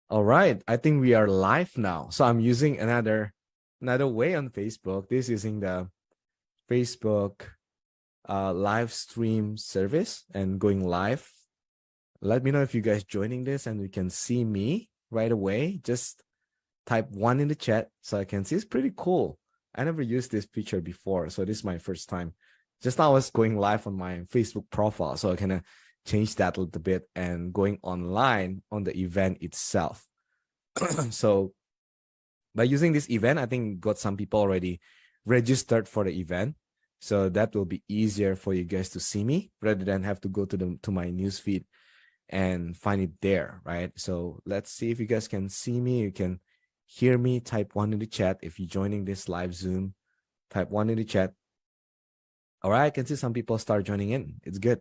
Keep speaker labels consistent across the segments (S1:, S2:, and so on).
S1: All right, I think we are live now. So I'm using another way on Facebook. This is using the Facebook live stream service and going live. Let me know if you guys joining this and you can see me right away. Just type one in the chat so I can see. It's pretty cool. I never used this feature before, so this is my first time. Just now I was going live on my Facebook profile, so I kind of changed that a little bit and going online on the event itself. So by using this event, I think got some people already registered for the event. So that will be easier for you guys to see me rather than have to go to my newsfeed and find it there, right? So let's see if you guys can see me. You can hear me. Type one in the chat. If you're joining this live Zoom, type one in the chat. All right, I can see some people start joining in. It's good.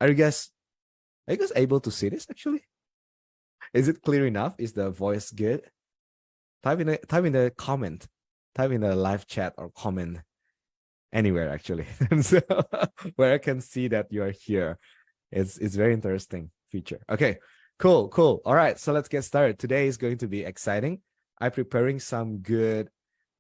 S1: Are you guys able to see this actually? Is it clear enough? Is the voice good? Type in the comment. Type in the live chat or comment anywhere actually. So where I can see that you are here. It's very interesting feature. Okay, cool. All right, so let's get started. Today is going to be exciting. I'm preparing some good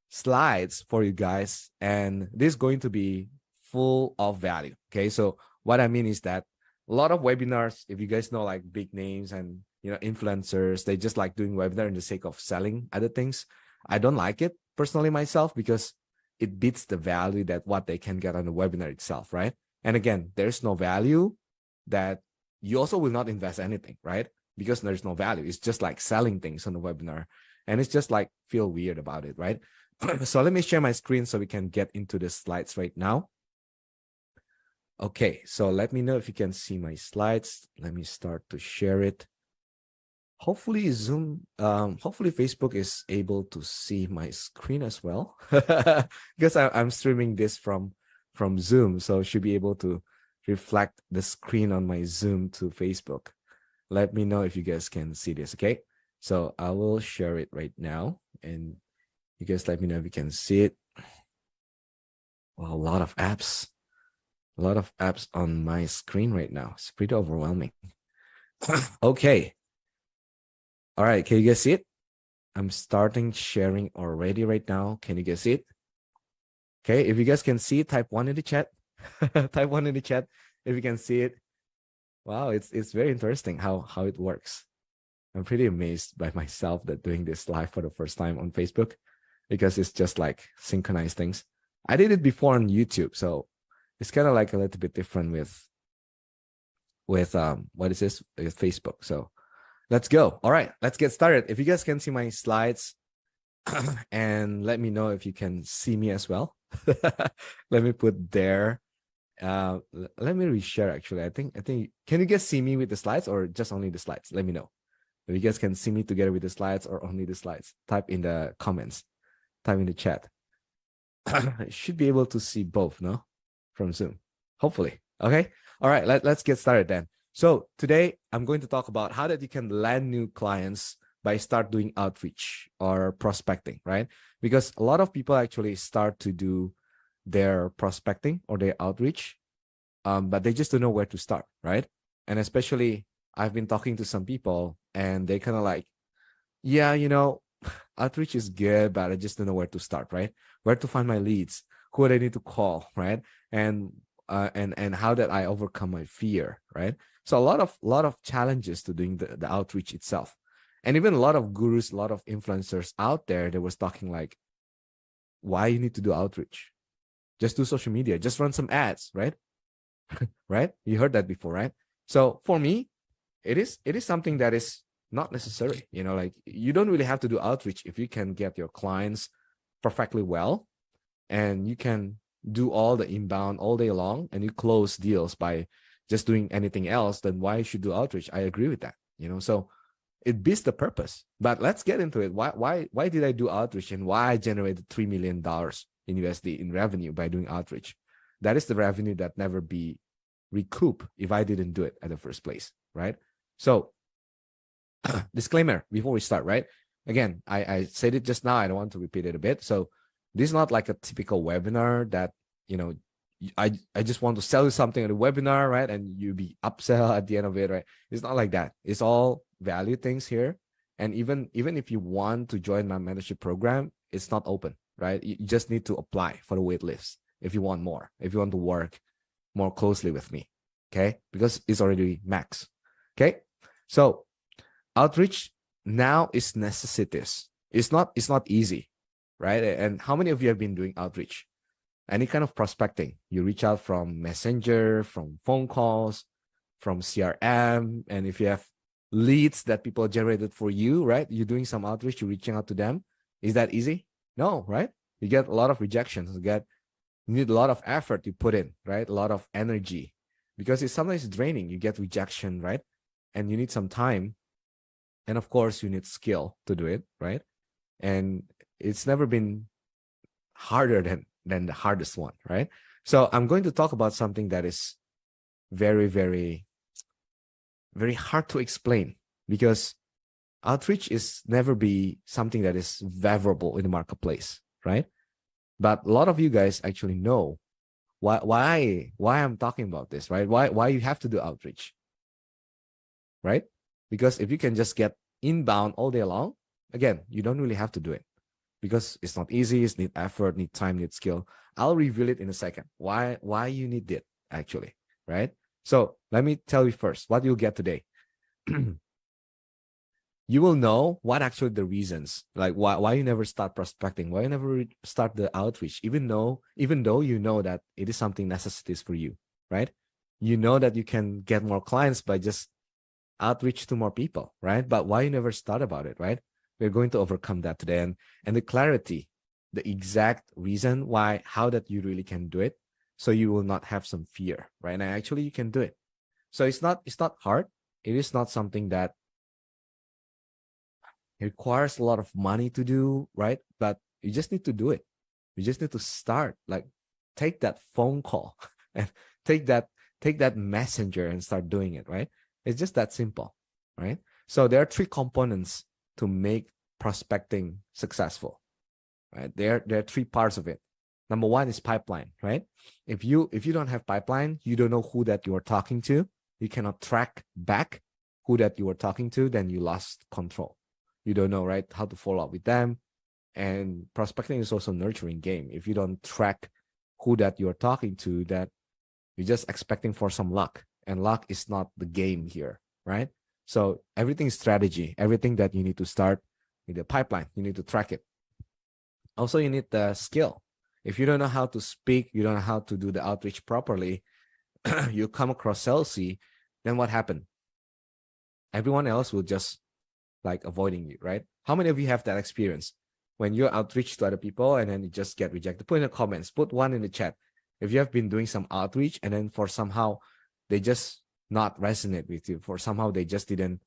S1: slides for you guys, and this is going to be full of value. Okay, so what I mean is that a lot of webinars, if you guys know like big names and influencers, they just like doing webinar in the sake of selling other things. I don't like it personally myself because it beats the value that what they can get on the webinar itself, right? And again, there's no value that you also will not invest anything, right? Because there's no value. It's just like selling things on the webinar, and it's just like feel weird about it, right? So let me share my screen so we can get into the slides right now. Okay, so let me know if you can see my slides. Let me start to share it. Hopefully hopefully Facebook is able to see my screen as well, because I'm streaming this from Zoom, so should be able to reflect the screen on my Zoom to Facebook. Let me know if you guys can see this, okay? So I will share it right now, and you guys let me know if you can see it. Well, a lot of apps on my screen right now. It's pretty overwhelming. Okay. All right, can you guys see it? I'm starting sharing already right now. Can you guys see it? Okay, if you guys can see it, type one in the chat. Type one in the chat if you can see it. Wow, it's very interesting how it works. I'm pretty amazed by myself that doing this live for the first time on Facebook, because it's just like synchronized things. I did it before on YouTube, so it's kind of like a little bit different with what is this, with Facebook. So let's go. All right, let's get started. If you guys can see my slides, and let me know if you can see me as well. Let me put there. Let me reshare actually. I think can you guys see me with the slides or just only the slides? Let me know if you guys can see me together with the slides or only the slides. Type in the comments, type in the chat. I should be able to see both, no? From Zoom, hopefully. Okay, all right, let's get started then. So today I'm going to talk about how that you can land new clients by start doing outreach or prospecting, right? Because a lot of people actually start to do their prospecting or their outreach, but they just don't know where to start, right? And especially I've been talking to some people and they kind of like, yeah, outreach is good, but I just don't know where to start, right? Where to find my leads, who would I need to call, right? And how that I overcome my fear, right? So a lot of challenges to doing the outreach itself. And even a lot of gurus, a lot of influencers out there that was talking like, why you need to do outreach? Just do social media, just run some ads, right? Right? You heard that before, right? So for me, it is something that is not necessary. Like you don't really have to do outreach if you can get your clients perfectly well, and you can do all the inbound all day long, and you close deals by just doing anything else. Then why you should do outreach? I agree with that. So it beats the purpose. But let's get into it. Why did I do outreach, and why I generated $3 million in USD in revenue by doing outreach? That is the revenue that never be recouped if I didn't do it at the first place, right? So disclaimer before we start, right? Again, I said it just now. I don't want to repeat it a bit. So this is not like a typical webinar that, I just want to sell you something at a webinar, right? And you be upsell at the end of it, right? It's not like that. It's all value things here. And even if you want to join my mentorship program, it's not open, right? You just need to apply for the wait list if you want more, if you want to work more closely with me, okay? Because it's already max, okay? So outreach now is necessitous. It's not easy, right? And how many of you have been doing outreach? Any kind of prospecting? You reach out from Messenger, from phone calls, from CRM, and if you have leads that people generated for you, right? You're doing some outreach, you're reaching out to them. Is that easy? No, right? You get a lot of rejections. You need a lot of effort you put in, right? A lot of energy, because it's sometimes draining. You get rejection, right? And you need some time. And of course, you need skill to do it, right? And it's never been harder than the hardest one, right? So I'm going to talk about something that is very, very, very hard to explain, because outreach is never be something that is favorable in the marketplace, right? But a lot of you guys actually know why I'm talking about this, right? Why you have to do outreach, right? Because if you can just get inbound all day long, again, you don't really have to do it, because it's not easy. It's need effort, need time, need skill. I'll reveal it in a second. Why you need it actually, right? So let me tell you first what you'll get today. You will know what actually the reasons, like why you never start prospecting, why you never start the outreach, even though you know that it is something necessities for you, right? You know that you can get more clients by just outreach to more people, right? But why you never start about it, right? We're going to overcome that today, and the clarity, the exact reason why, how that you really can do it, so you will not have some fear, right? And actually you can do it. So it's not hard. It is not something that it requires a lot of money to do, right? But you just need to do it. You just need to start, like take that phone call and take that messenger and start doing it, right? It's just that simple, right? So there are 3 components to make prospecting successful, right? There are 3 parts of it. Number 1 is pipeline, right? If you don't have pipeline, you don't know who that you are talking to. You cannot track back who that you are talking to, then you lost control. You don't know, right, how to follow up with them. And prospecting is also a nurturing game. If you don't track who that you're talking to, that you're just expecting for some luck, and luck is not the game here, right? So everything is strategy. Everything that you need to start with the pipeline, you need to track it. Also, you need the skill. If you don't know how to speak, you don't know how to do the outreach properly, you come across salesy, then what happened? Everyone else will just like avoiding you, right? How many of you have that experience when you outreach to other people and then you just get rejected? Put in the comments, put one in the chat. If you have been doing some outreach and then for somehow they just not resonate with you, for somehow they just didn't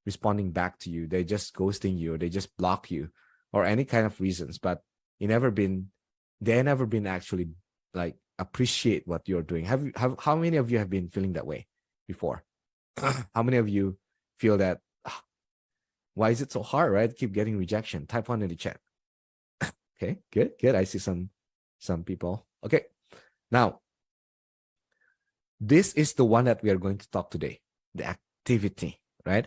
S1: responding back to you, they just ghosting you, or they just block you, or any kind of reasons, but they never been actually like appreciate what you're doing. How many of you have been feeling that way before? How many of you feel that, why is it so hard, right? Keep getting rejection. Type 1 in the chat. Okay, good. I see some people. Okay, now this is the one that we are going to talk today, the activity, right?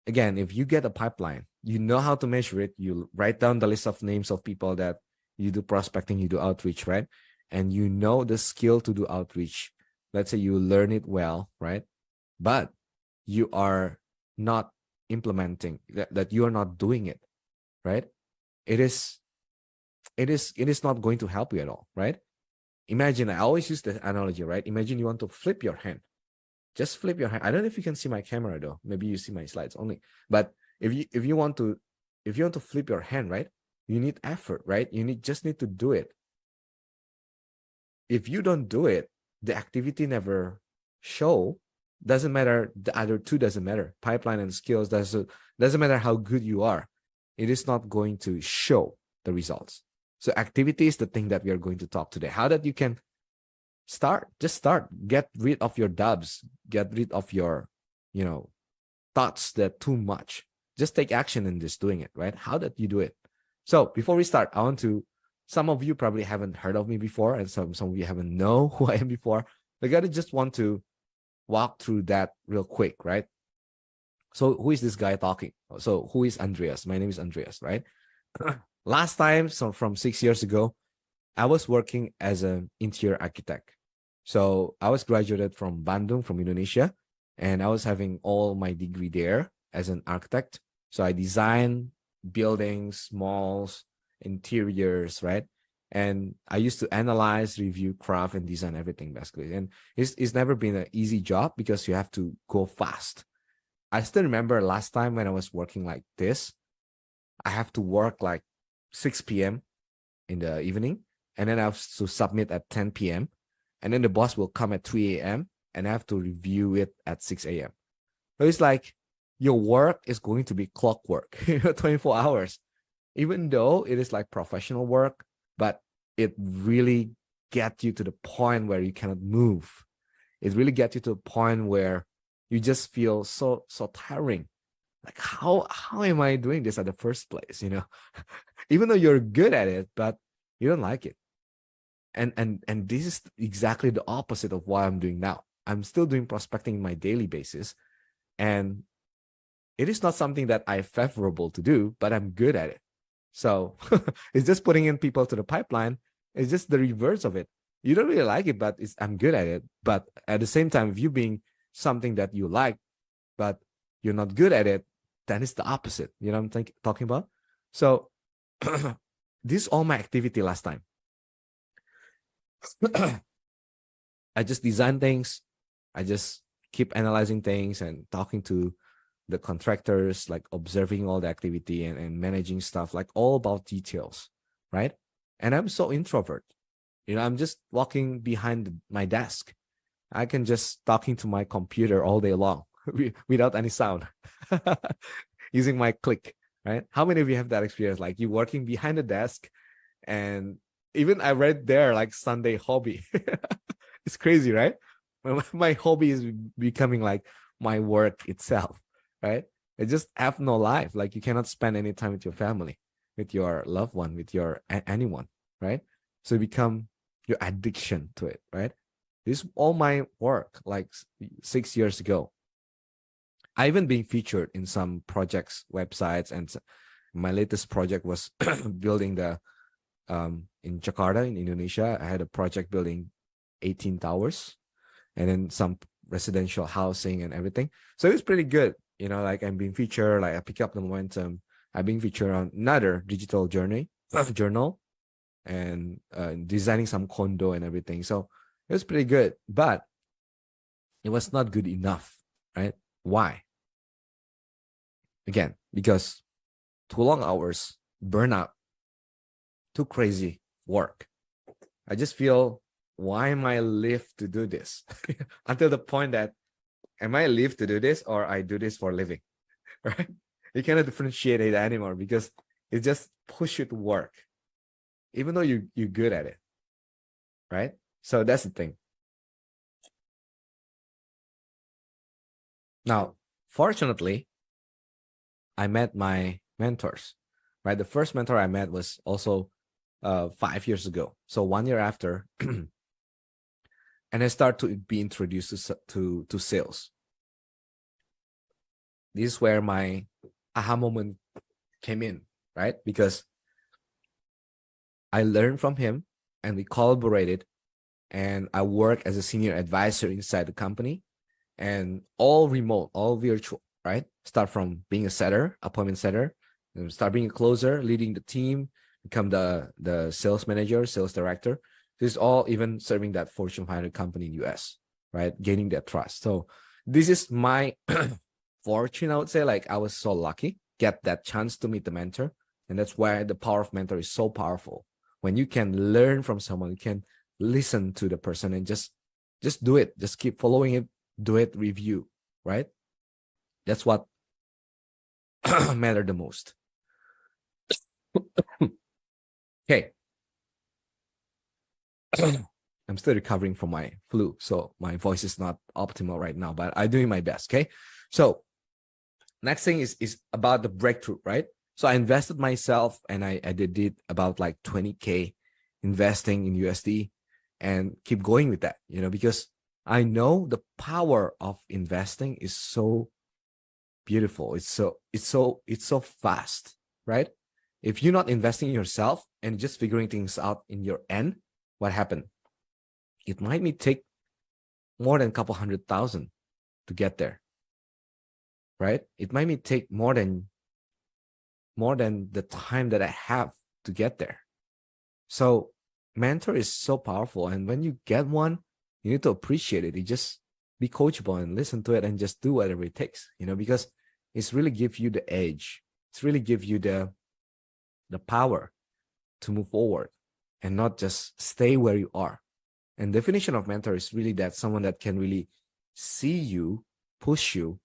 S1: Again, if you get a pipeline, you know how to measure it. You write down the list of names of people that you do prospecting, you do outreach, right? And you know the skill to do outreach. Let's say you learn it well, right? But you are not implementing that you are not doing it, right? It is not going to help you at all, right? Imagine, I always use the analogy, right? Imagine you want to flip your hand. Just flip your hand. I don't know if you can see my camera though. Maybe you see my slides only. But if you want to flip your hand, right? You need effort, right? Just need to do it. If you don't do it, the activity never show. Doesn't matter. The other 2 doesn't matter. Pipeline and skills doesn't matter how good you are. It is not going to show the results. So activity is the thing that we are going to talk today. How that you can start. Just start. Get rid of your dubs. Get rid of your, thoughts that too much. Just take action in just doing it, right? How that you do it. So before we start, I want to some of you probably haven't heard of me before, and some of you haven't know who I am before. Like, I just want to walk through that real quick, right? So who is this guy talking? So who is Andreas? My name is Andreas, right? Last time, so from 6 years ago, I was working as an interior architect. So I was graduated from Bandung, from Indonesia, and I was having all my degree there as an architect. So I design buildings, malls, interiors, right? And I used to analyze, review, craft, and design everything basically. And it's never been an easy job because you have to go fast. I still remember last time when I was working like this, I have to work like 6 p.m. in the evening, and then I have to submit at 10 p.m. And then the boss will come at 3 a.m. and I have to review it at 6 a.m. So it's like your work is going to be clockwork, 24 hours, even though it is like professional work, but it really gets you to the point where you cannot move. It really gets you to a point where you just feel so tiring. Like, how am I doing this at the first place? You know, even though you're good at it, but you don't like it. And this is exactly the opposite of what I'm doing now. I'm still doing prospecting on my daily basis, and it is not something that I'm favorable to do, but I'm good at it. So it's just putting in people to the pipeline. It's just the reverse of it. You don't really like it, but I'm good at it. But at the same time, if you being something that you like, but you're not good at it, then it's the opposite. You know what I'm talking about? So this is all my activity last time. I just design things. I just keep analyzing things and talking to the contractors, like observing all the activity and managing stuff, like all about details, right? And I'm so introvert. You know, I'm just walking behind my desk. I can just talking to my computer all day long without any sound, using my click, right? How many of you have that experience? Like you working behind the desk, and even I read there like Sunday hobby. It's crazy, right? My hobby is becoming like my work itself, right? It just have no life. Like you cannot spend any time with your family, with your loved one, with your anyone, right? So it become your addiction to it, right? This is all my work like 6 years ago. I even been featured in some projects, websites, and my latest project was building the in Jakarta, in Indonesia. I had a project building 18 towers and then some residential housing and everything. So it was pretty good. You know, like I'm being featured, like I pick up the momentum. I've been featured on another digital journal and designing some condo and everything. So it was pretty good, but it was not good enough, right? Why? Again, because too long hours, burnout, too crazy work. I just feel, why am I live to do this? Until the point that, am I live to do this or I do this for a living, right? You cannot differentiate it anymore because it just push you to work, even though you're good at it, right? So that's the thing. Now, fortunately, I met my mentors, right? The first mentor I met was also 5 years ago. So 1 year after, and I start to be introduced to sales. This is where my aha moment came in, right? Because I learned from him and we collaborated, and I work as a senior advisor inside the company, and all remote, all virtual, right? Start from being a setter, appointment setter, and start being a closer, leading the team, become the sales manager, sales director. This is all even serving that Fortune 500 company in US, right? Gaining their trust. So this is my fortune, I would say. Like I was so lucky, get that chance to meet the mentor. And that's why the power of mentor is so powerful. When you can learn from someone, you can listen to the person and just do it. Just keep following it, do it, review, right? That's what mattered the most. Okay. I'm still recovering from my flu, so my voice is not optimal right now, but I'm doing my best, okay? So next thing is about the breakthrough, right? So I invested myself and I did about like 20K investing in USD and keep going with that, because I know the power of investing is so beautiful. It's so fast, right? If you're not investing in yourself and just figuring things out in your end, what happened? It might take more than a couple 100,000 to get there, right? It might take more than the time that I have to get there. So mentor is so powerful. And when you get one, you need to appreciate it. You just be coachable and listen to it and just do whatever it takes, because it's really give you the edge. It's really give you the power to move forward and not just stay where you are. And definition of mentor is really that someone that can really see you, push you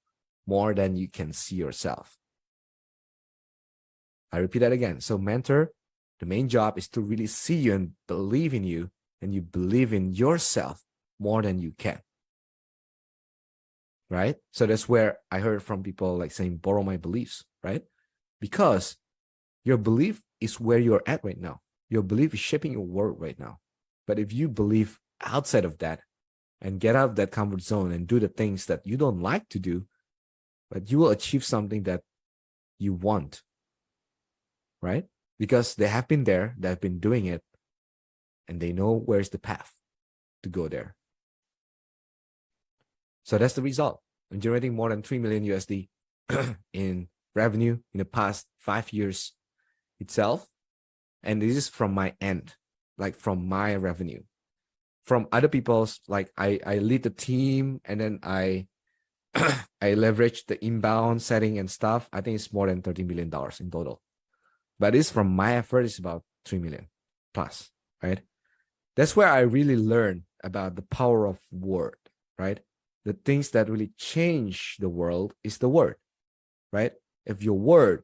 S1: more than you can see yourself. I repeat that again. So mentor, the main job is to really see you and believe in you, and you believe in yourself more than you can. Right? So that's where I heard from people like saying, borrow my beliefs, right? Because your belief is where you're at right now. Your belief is shaping your world right now. But if you believe outside of that and get out of that comfort zone and do the things that you don't like to do, but you will achieve something that you want, right? Because they have been there, they have been doing it, and they know where's the path to go there. So that's the result. I'm generating more than 3 million USD in revenue in the past 5 years itself. And this is from my end, like from my revenue. From other people's, like I lead the team, and then I leverage the inbound setting and stuff. I think it's more than $30 million in total. But it's from my effort, it's about 3 million plus, right? That's where I really learned about the power of word, right? The things that really change the world is the word, right? If your word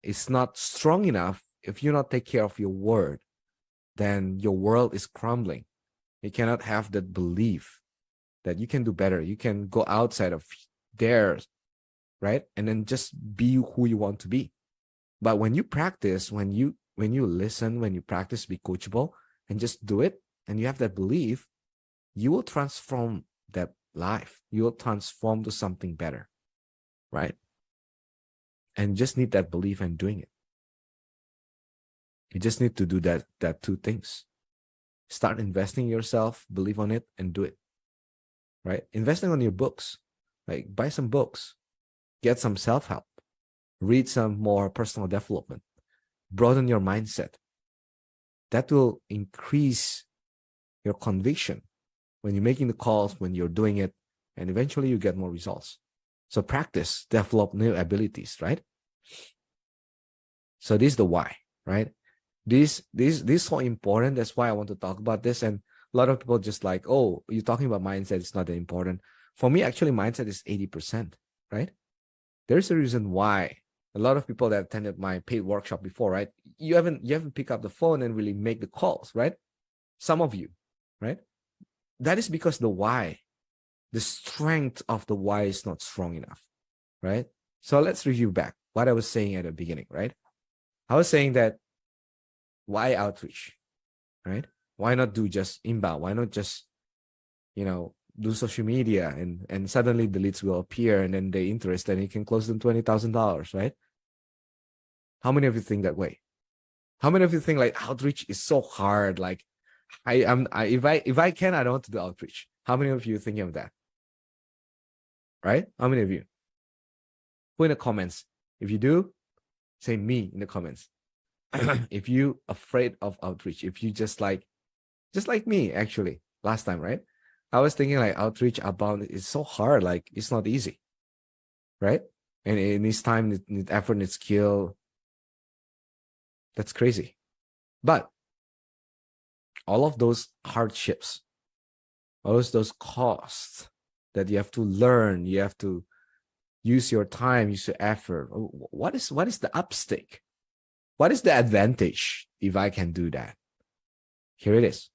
S1: is not strong enough, if you not take care of your word, then your world is crumbling. You cannot have that belief that you can do better. You can go outside of theirs, right? And then just be who you want to be. But when you practice, when you listen, when you practice, be coachable and just do it, and you have that belief, you will transform that life. You will transform to something better, right? And just need that belief and doing it. You just need to do that two things. Start investing in yourself, believe on it, and do it, right? Investing on your books, like buy some books, get some self-help, read some more personal development, broaden your mindset. That will increase your conviction when you're making the calls, when you're doing it, and eventually you get more results. So practice, develop new abilities, right? So this is the why, right? This is so important. That's why I want to talk about this. And a lot of people just like, oh, you're talking about mindset. It's not that important. For me, actually, mindset is 80%, right? There's a reason why a lot of people that attended my paid workshop before, right? You haven't picked up the phone and really make the calls, right? Some of you, right? That is because the why, the strength of the why is not strong enough, right? So let's review back what I was saying at the beginning, right? I was saying that why outreach, right? Why not do just inbound? Why not just, do social media and suddenly the leads will appear and then they interest and you can close them $20,000, right? How many of you think that way? How many of you think like outreach is so hard? Like if I can, I don't want to do outreach. How many of you thinking of that? Right? How many of you? Put in the comments. If you do, say me in the comments. If you afraid of outreach, if you just like me actually last time, right? I was thinking like outreach outbound is so hard, like it's not easy, right? And it needs time, it needs effort, it needs skill. That's crazy. But all of those hardships, all of those costs that you have to learn, you have to use your time, use your effort. What is the upstake? What is the advantage if I can do that? Here it is.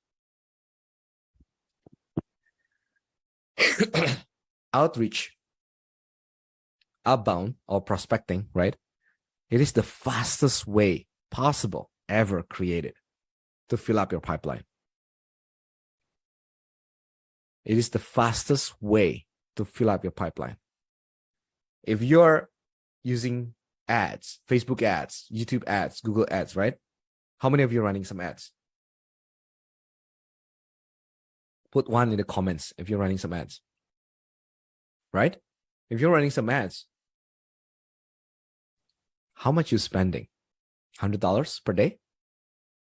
S1: Outreach, outbound or prospecting, right? It is the fastest way possible ever created to fill up your pipeline. It is the fastest way to fill up your pipeline. If you're using ads, Facebook ads, YouTube ads, Google ads, right? How many of you are running some ads? Put one in the comments if you're running some ads, right? If you're running some ads, how much you spending? $100 per day?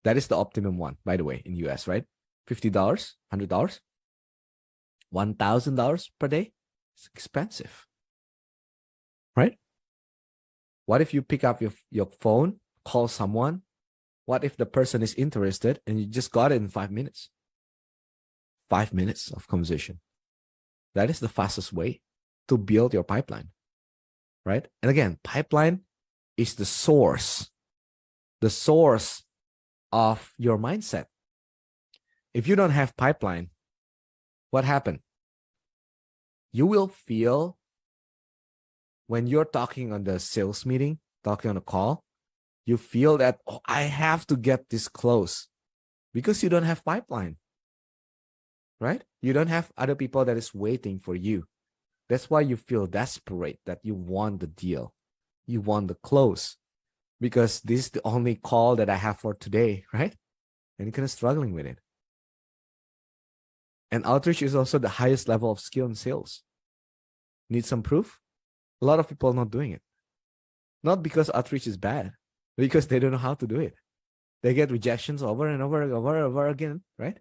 S1: That is the optimum one, by the way, in US, right? $50, $100, $1,000 per day? It's expensive, right? What if you pick up your phone, call someone? What if the person is interested and you just got it in 5 minutes? 5 minutes of conversation. That is the fastest way to build your pipeline, right? And again, pipeline is the source of your mindset. If you don't have pipeline, what happened? You will feel when you're talking on the sales meeting, talking on a call, you feel that, oh, I have to get this close because you don't have pipeline, right? You don't have other people that is waiting for you. That's why you feel desperate that you want the deal. You want the close because this is the only call that I have for today, right? And you're kind of struggling with it. And outreach is also the highest level of skill in sales. Need some proof? A lot of people are not doing it. Not because outreach is bad, because they don't know how to do it. They get rejections over and over again, right?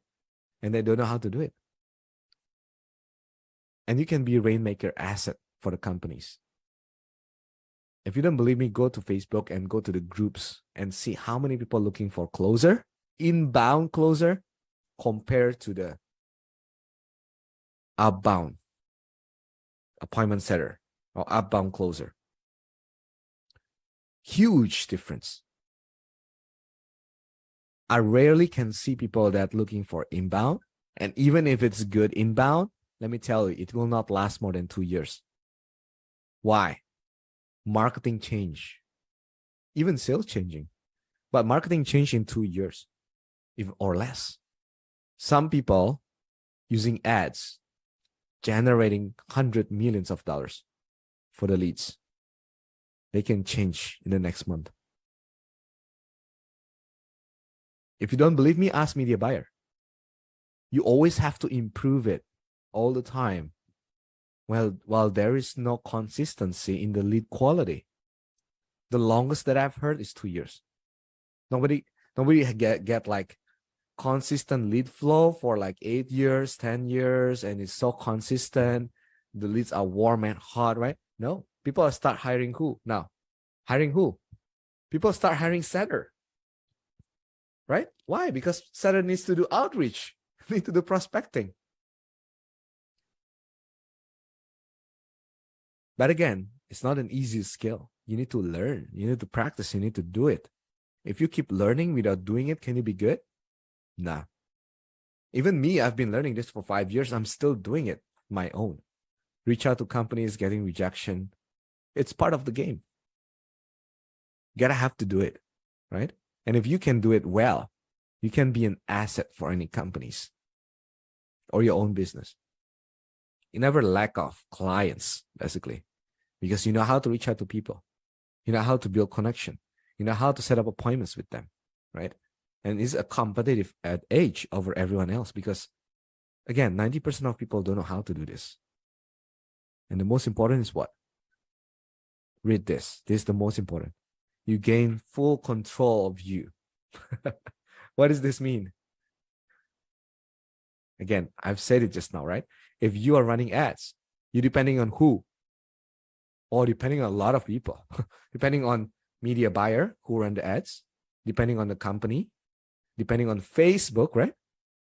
S1: And they don't know how to do it. And you can be a rainmaker asset for the companies. If you don't believe me, go to Facebook and go to the groups and see how many people are looking for closer, inbound closer, compared to the outbound appointment setter or outbound closer. Huge difference. I rarely can see people that are looking for inbound. And even if it's good inbound, let me tell you, it will not last more than 2 years. Why? Marketing change. Even sales changing. But marketing change in 2 years or less. Some people using ads, generating hundred millions of dollars for the leads. They can change in the next month. If you don't believe me, ask media buyer. You always have to improve it all the time. Well, while there is no consistency in the lead quality, the longest that I've heard is 2 years. Nobody get like consistent lead flow for like 8 years, 10 years, and it's so consistent. The leads are warm and hot, right? No, people start hiring who now? Hiring who? People start hiring setter, right? Why? Because setter needs to do outreach, need to do prospecting. But again, it's not an easy skill. You need to learn. You need to practice. You need to do it. If you keep learning without doing it, can you be good? Nah. Even me, I've been learning this for 5 years. I'm still doing it my own. Reach out to companies, getting rejection. It's part of the game. You gotta have to do it, right? And if you can do it well, you can be an asset for any companies or your own business. You never lack of clients, basically, because you know how to reach out to people. You know how to build connection. You know how to set up appointments with them, right? And it's a competitive edge over everyone else because, again, 90% of people don't know how to do this. And the most important is what? Read this. This is the most important. You gain full control of you. What does this mean? Again, I've said it just now, right? If you are running ads, you're depending on who? Or depending on a lot of people. Depending on media buyer who run the ads, depending on the company, depending on Facebook, right?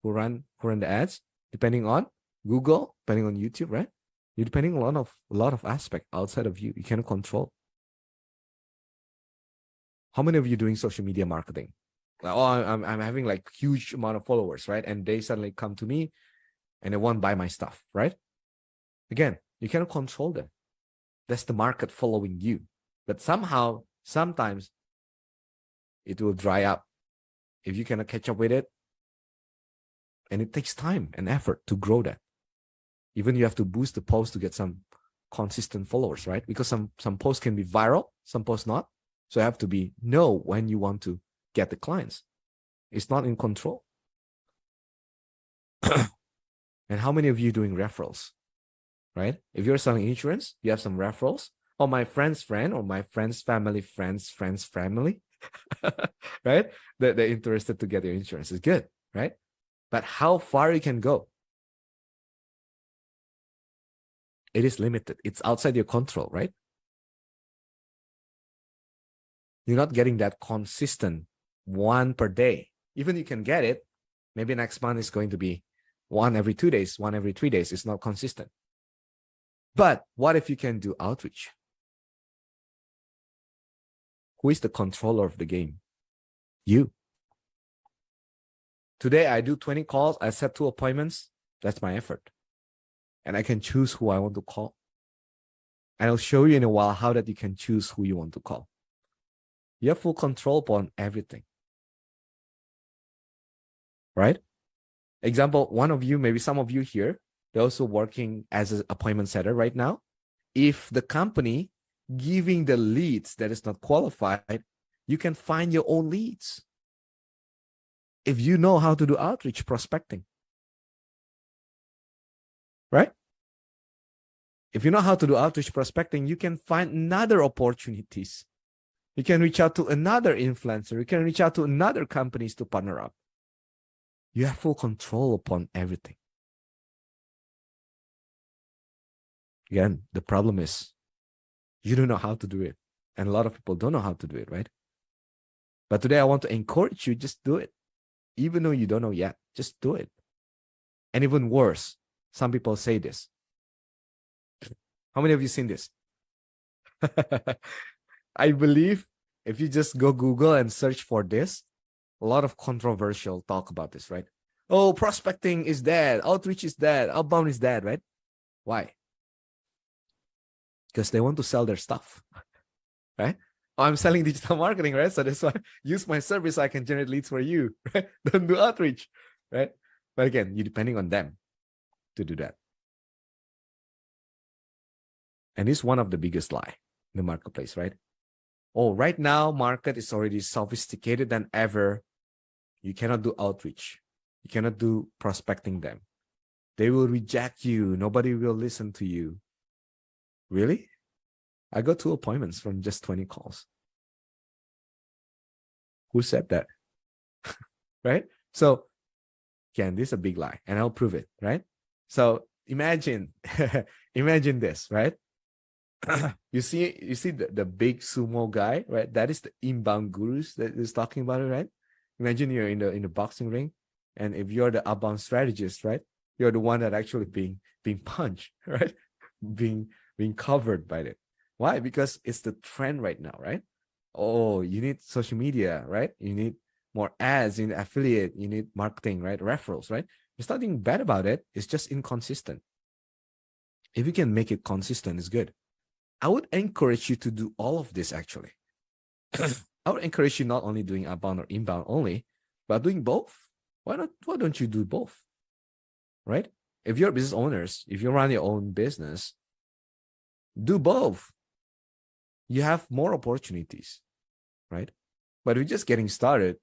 S1: Who run the ads, depending on Google, depending on YouTube, right? You're depending on a lot of aspects outside of you. You cannot control. How many of you doing social media marketing? Like, oh, I'm having like huge amount of followers, right? And they suddenly come to me and they won't buy my stuff, right? Again, you cannot control them. That's the market following you. But somehow, sometimes it will dry up. if you cannot catch up with it, and it takes time and effort to grow that. Even you have to boost the post to get some consistent followers, right? Because some posts can be viral, some posts not. So you have to know when you want to get the clients. It's not in control. And how many of you doing referrals, right? If you're selling insurance, you have some referrals. Or my friend's friend, or my friend's family, friend's family, right? They're interested to get your insurance. It's good, right? But how far you can go, it is limited. It's outside your control, right? You're not getting that consistent one per day. Even you can get it, maybe next month is going to be one every 2 days, one every 3 days. It's not consistent. But what if you can do outreach? Who is the controller of the game? You. Today, I do 20 calls. I set 2 appointments. That's my effort. And I can choose who I want to call. And I'll show you in a while how that you can choose who you want to call. You have full control upon everything. Right? Example, one of you, maybe some of you here, they're also working as an appointment setter right now. If the company giving the leads that is not qualified, you can find your own leads. If you know how to do outreach prospecting. Right? If you know how to do outreach prospecting, you can find another opportunities. You can reach out to another influencer. You can reach out to another companies to partner up. You have full control upon everything. Again, the problem is you don't know how to do it. And a lot of people don't know how to do it, right? But today I want to encourage you, just do it. Even though you don't know yet, just do it. And even worse, some people say this. How many of you seen this? I believe if you just go Google and search for this, a lot of controversial talk about this, right? Oh, prospecting is dead. Outreach is dead. Outbound is dead, right? Why? Because they want to sell their stuff, right? Oh, I'm selling digital marketing, right? So that's why use my service so I can generate leads for you, right? Don't do outreach, right? But again, you're depending on them to do that. And it's one of the biggest lie in the marketplace, right? Oh, right now, market is already sophisticated than ever. You cannot do outreach. You cannot do prospecting them. They will reject you. Nobody will listen to you. Really? I got 2 appointments from just 20 calls. Who said that? Right? So, again, this is a big lie, and I'll prove it, right? So imagine, imagine this, right? you see the big sumo guy, right? That is the inbound gurus that is talking about it, right? Imagine you're in the boxing ring, and if you're the outbound strategist, right? You're the one that actually being punched, right? Being covered by it. Why? Because it's the trend right now, right? Oh, you need social media, right? You need more ads, you need affiliate, you need marketing, right? Referrals, right? There's nothing bad about it. It's just inconsistent. If you can make it consistent, it's good. I would encourage you to do all of this actually. I would encourage you not only doing outbound or inbound only, but doing both. Why don't you do both? Right? If you're business owners, if you run your own business, do both. You have more opportunities, right? But if you're just getting started,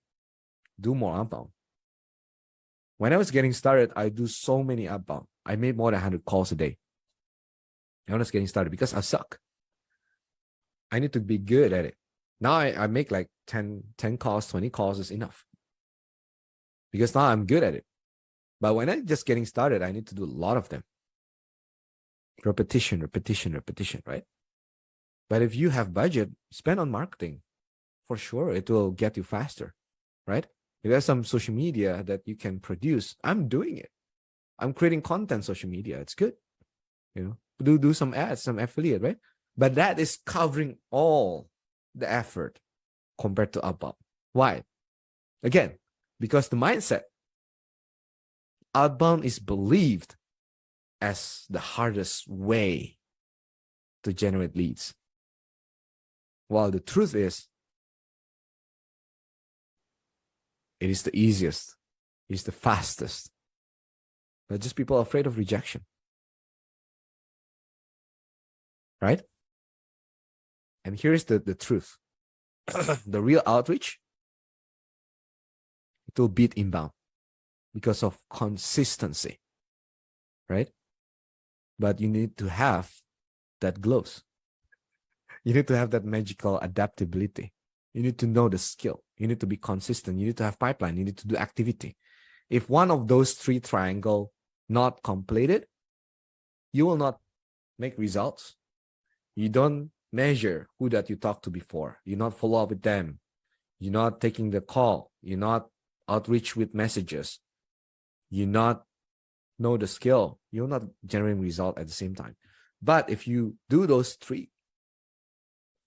S1: do more outbound. When I was getting started, I do so many outbound. I made more than 100 calls a day. I was getting started because I suck. I need to be good at it. Now I make like 10 calls, 20 calls is enough. Because now I'm good at it. But when I'm just getting started, I need to do a lot of them. Repetition, right? But if you have budget, spend on marketing. For sure, it will get you faster, right? If there's some social media that you can produce, I'm doing it. I'm creating content social media. It's good. You know, do some ads, some affiliate, right? But that is covering all the effort compared to outbound. Why? Again, because the mindset, outbound is believed as the hardest way to generate leads. While the truth is, It is the easiest. It's the fastest. But just people are afraid of rejection. Right? And here's the truth. The real outreach, it will beat inbound because of consistency. Right? But you need to have that glows. You need to have that magical adaptability. You need to know the skill. You need to be consistent. You need to have pipeline. You need to do activity. If one of those three triangles not completed, you will not make results. You don't measure who that you talked to before. You're not follow up with them. You're not taking the call. You're not outreach with messages. You're not know the skill. You're not generating result at the same time. But if you do those three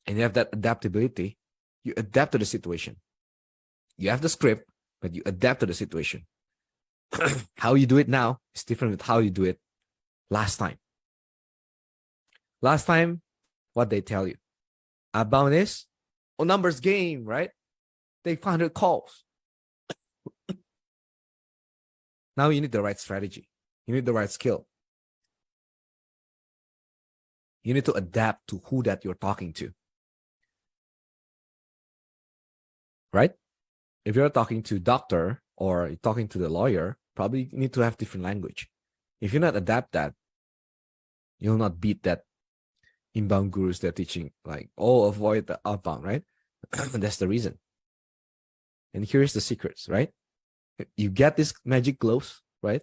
S1: and you have that adaptability, you adapt to the situation. You have the script, but you adapt to the situation. How you do it now is different with how you do it last time. Last time, what they tell you about is numbers game, right? Take 500 calls. Now you need the right strategy. You need the right skill. You need to adapt to who that you're talking to. Right? If you're talking to doctor or talking to the lawyer, probably need to have different language. If you not adapt that, you'll not beat that inbound gurus they're teaching, like, oh, avoid the outbound, right? That's the reason. And here's the secrets, right? You get this magic gloves, right?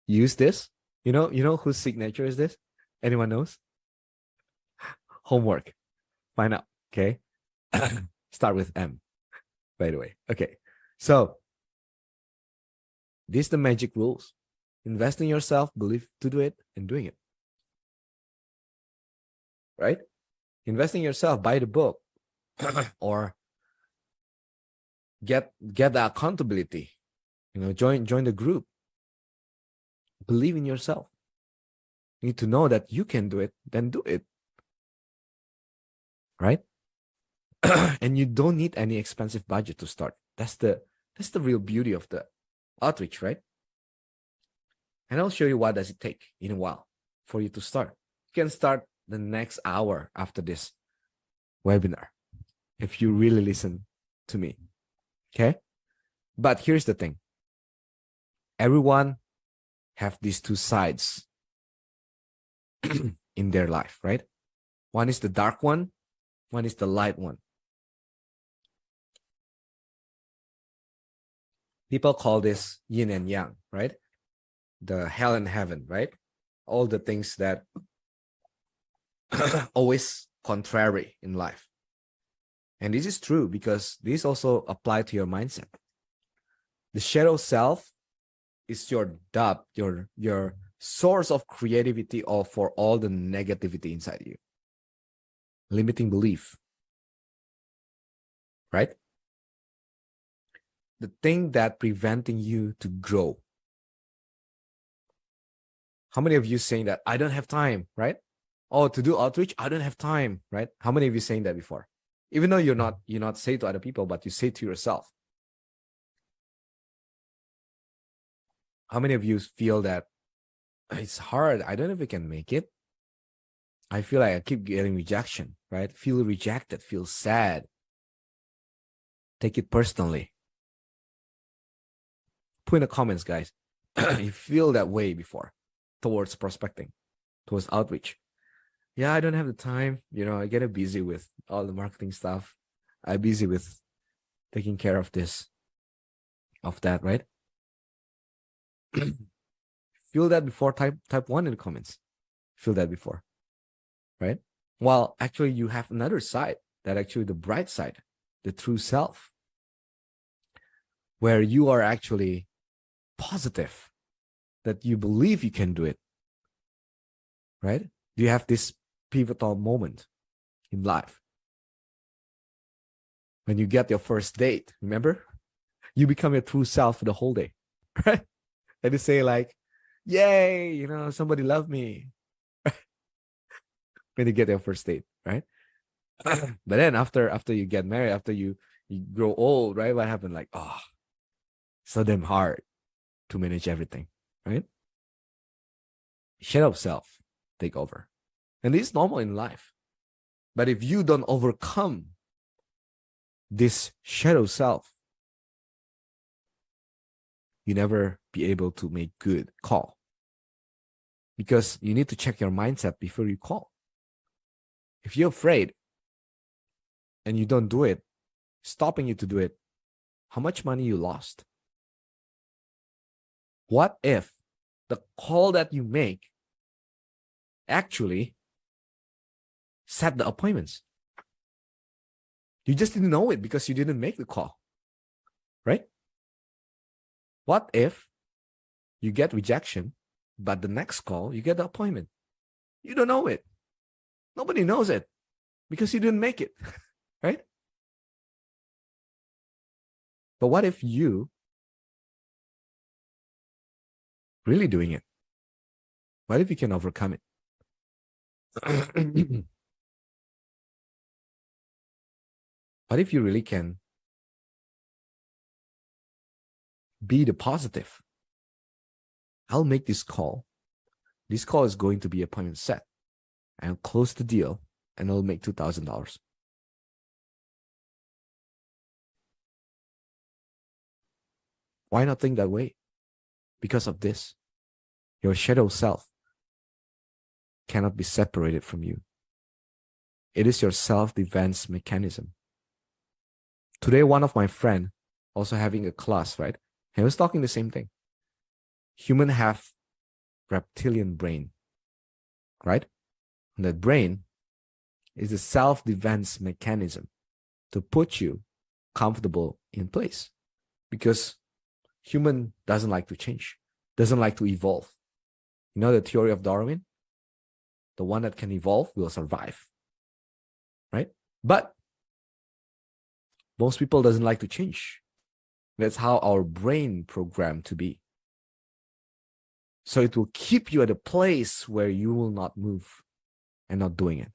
S1: Use this. You know whose signature is this? Anyone knows? Homework. Find out. Okay. Start with M, by the way. Okay. So these are the magic rules. Invest in yourself, believe to do it, and doing it. Right? Invest in yourself, buy the book, or get the accountability. Join the group. Believe in yourself. You need to know that you can do it, then do it. Right? And you don't need any expensive budget to start. That's the real beauty of the outreach, right? And I'll show you what does it take in a while for you to start. You can start the next hour after this webinar if you really listen to me. Okay? But here's the thing. Everyone have these two sides in their life, right? One is the dark one is the light one. People call this yin and yang, right? The hell and heaven, right? All the things that always contrary in life. And this is true because this also apply to your mindset. The shadow self is your doubt, your source of creativity or for all the negativity inside you. Limiting belief. Right? The thing that preventing you to grow. How many of you saying that I don't have time, right? Oh, to do outreach, I don't have time, right? How many of you saying that before? Even though you're not say to other people, but you say to yourself. How many of you feel that it's hard? I don't know if I can make it. I feel like I keep getting rejection, right? Feel rejected, feel sad. Take it personally. Put in the comments, guys. You feel that way before towards prospecting, towards outreach. Yeah, I don't have the time. I get busy with all the marketing stuff. I'm busy with taking care of this, of that, right? Feel that before, type 1 in the comments. Feel that before, right? Well, actually, you have another side, that actually the bright side, the true self, where you are actually positive, that you believe you can do it, right? Do you have this pivotal moment in life when you get your first date? Remember, you become your true self for the whole day, right? And you say like, yay, somebody loved me. When you get your first date, right? But then after you get married, after you grow old, right? What happened? Like, oh, so damn hard to manage everything, right? Shadow self take over. And this is normal in life. But if you don't overcome this shadow self, you never be able to make good call. Because you need to check your mindset before you call. If you're afraid and you don't do it, stopping you to do it, how much money you lost? What if the call that you make actually set the appointments? You just didn't know it because you didn't make the call, right? What if you get rejection, but the next call, you get the appointment? You don't know it. Nobody knows it because you didn't make it, right? But what if you really doing it? What if you can overcome it? What if you really can be the positive? I'll make this call. This call is going to be appointment set. I'll close the deal and I'll make $2,000. Why not think that way? Because of this, your shadow self cannot be separated from you. It is your self-defense mechanism. Today, one of my friends also having a class, right? He was talking the same thing. Humans have reptilian brain, right? And that brain is a self-defense mechanism to put you comfortable in place, because human doesn't like to change, doesn't like to evolve. You know the theory of Darwin? The one that can evolve will survive, right? But most people doesn't like to change. That's how our brain programmed to be. So it will keep you at a place where you will not move and not doing it.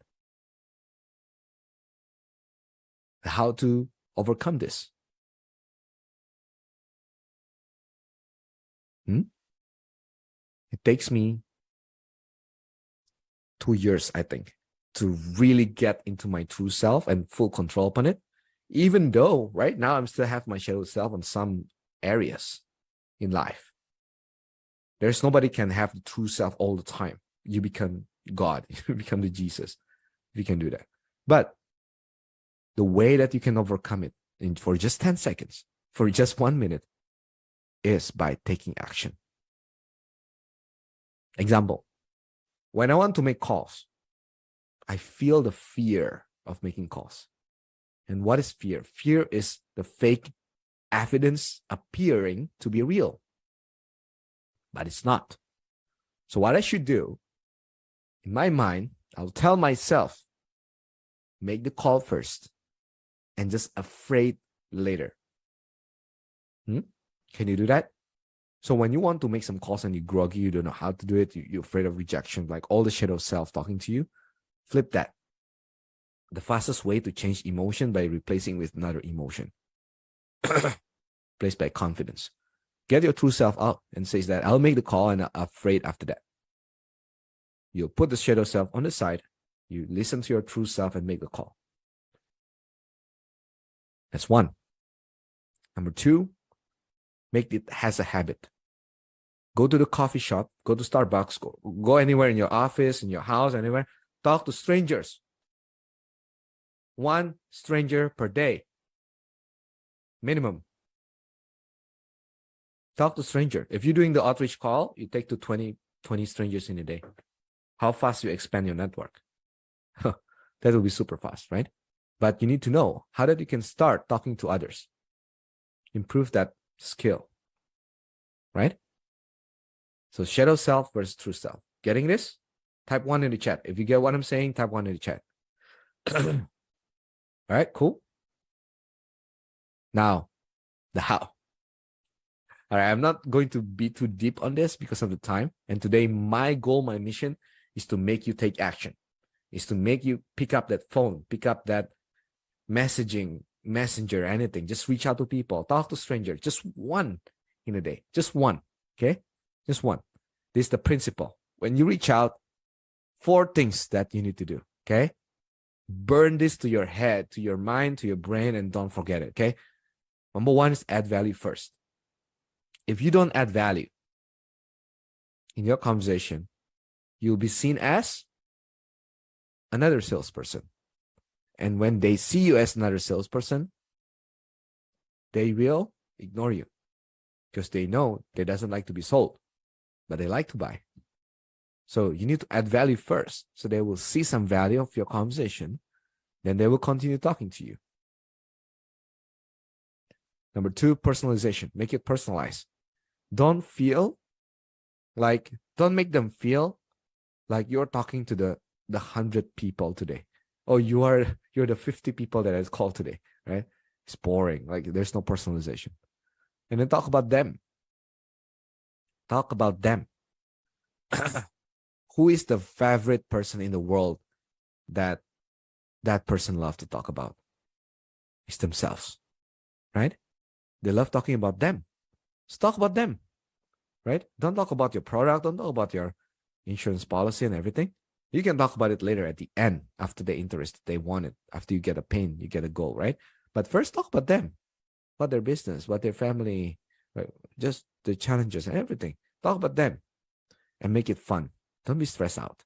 S1: How to overcome this? It takes me 2 years, I think, to really get into my true self and full control upon it. Even though right now I'm still have my shadow self on some areas in life. There's nobody can have the true self all the time. You become God, you become the Jesus. You can do that. But the way that you can overcome it for just 10 seconds, for just 1 minute, is by taking action. Example, when I want to make calls, I feel the fear of making calls. And what is fear? Fear is the fake evidence appearing to be real, but it's not. So what I should do, in my mind, I'll tell myself, make the call first and just afraid later. Can you do that? So when you want to make some calls and you're groggy, you don't know how to do it, you're afraid of rejection, like all the shadow self talking to you, flip that. The fastest way to change emotion by replacing with another emotion. Replaced by confidence. Get your true self out and says that I'll make the call and I'm afraid after that. You'll put the shadow self on the side. You listen to your true self and make the call. That's one. Number two, make it as a habit. Go to the coffee shop, go to Starbucks, go anywhere in your office, in your house, anywhere. Talk to strangers. 1 stranger per day. Minimum. Talk to stranger. If you're doing the outreach call, you take to 20 strangers in a day. How fast you expand your network? That will be super fast, right? But you need to know how that you can start talking to others. Improve that skill, right? So shadow self versus true self. Getting this? Type 1 in the chat. If you get what I'm saying, type 1 in the chat. All right, cool. Now, the how. All right, I'm not going to be too deep on this because of the time. And today, my goal, my mission is to make you take action, is to make you pick up that phone, pick up that messenger, anything. Just reach out to people, talk to strangers, just one in a day. Just one. Okay? Just one. This is the principle. When you reach out, 4 things that you need to do. Okay? Burn this to your head, to your mind, to your brain, and don't forget it. Okay? Number 1 is add value first. If you don't add value in your conversation, you'll be seen as another salesperson. And when they see you as another salesperson, they will ignore you because they know they doesn't like to be sold, but they like to buy. So you need to add value first. So they will see some value of your conversation. Then they will continue talking to you. Number 2, personalization. Make it personalized. Don't make them feel like you're talking to the 100 people today. Oh, you're the 50 people that I called today, right? It's boring. Like there's no personalization. And then talk about them. Talk about them. Who is the favorite person in the world that person loves to talk about? It's themselves, right? They love talking about them. So talk about them, right? Don't talk about your product. Don't talk about your insurance policy and everything. You can talk about it later at the end after the interest they want it. After you get a pain, you get a goal, right? But first talk about them, about their business, about their family, right? Just the challenges and everything. Talk about them and make it fun. Don't be stressed out.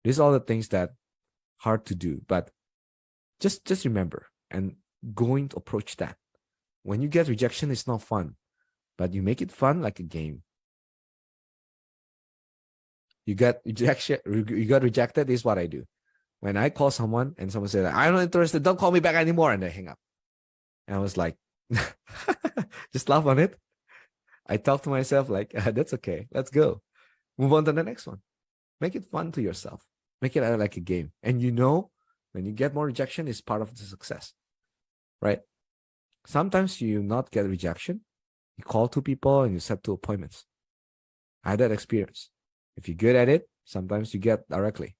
S1: These are all the things that hard to do, but just remember and going to approach that. When you get rejection, it's not fun, but you make it fun like a game. You got rejected, this is what I do. When I call someone and someone says, I'm not interested, don't call me back anymore, and they hang up. And I was like, just laugh on it. I talk to myself like, that's okay. Let's go. Move on to the next one. Make it fun to yourself. Make it like a game. And when you get more rejection, it's part of the success, right? Sometimes you not get rejection. You call 2 people and you set 2 appointments. I had that experience. If you're good at it, sometimes you get directly.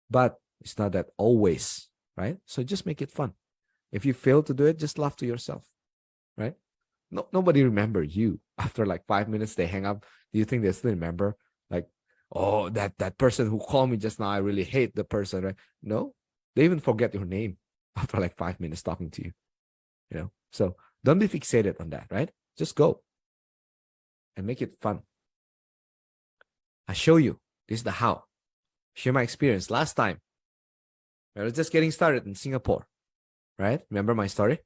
S1: But it's not that always, right? So just make it fun. If you fail to do it, just laugh to yourself, right? Nobody remember you. After like 5 minutes, they hang up. Do you think they still remember? Like, oh, that person who called me just now, I really hate the person, right? No, they even forget your name after like 5 minutes talking to you, So don't be fixated on that, right? Just go and make it fun. I show you. This is the how. Share my experience. Last time, I was just getting started in Singapore, right? Remember my story?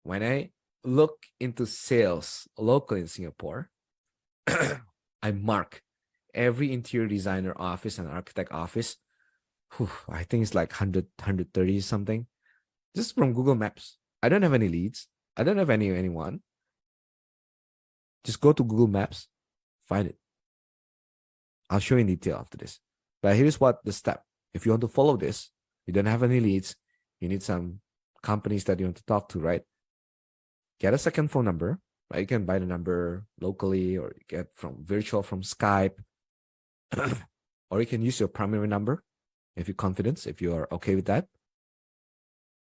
S1: When I look into sales locally in Singapore, I mark every interior designer office and architect office. I think it's like 100, 130 something. Just from Google Maps. I don't have any leads. I don't have anyone. Just go to Google Maps, find it. I'll show you in detail after this. But here's what the step. If you want to follow this, you don't have any leads, you need some companies that you want to talk to, right? Get a second phone number, right? You can buy the number locally or get from virtual from Skype. Or you can use your primary number if you're confident, if you are okay with that.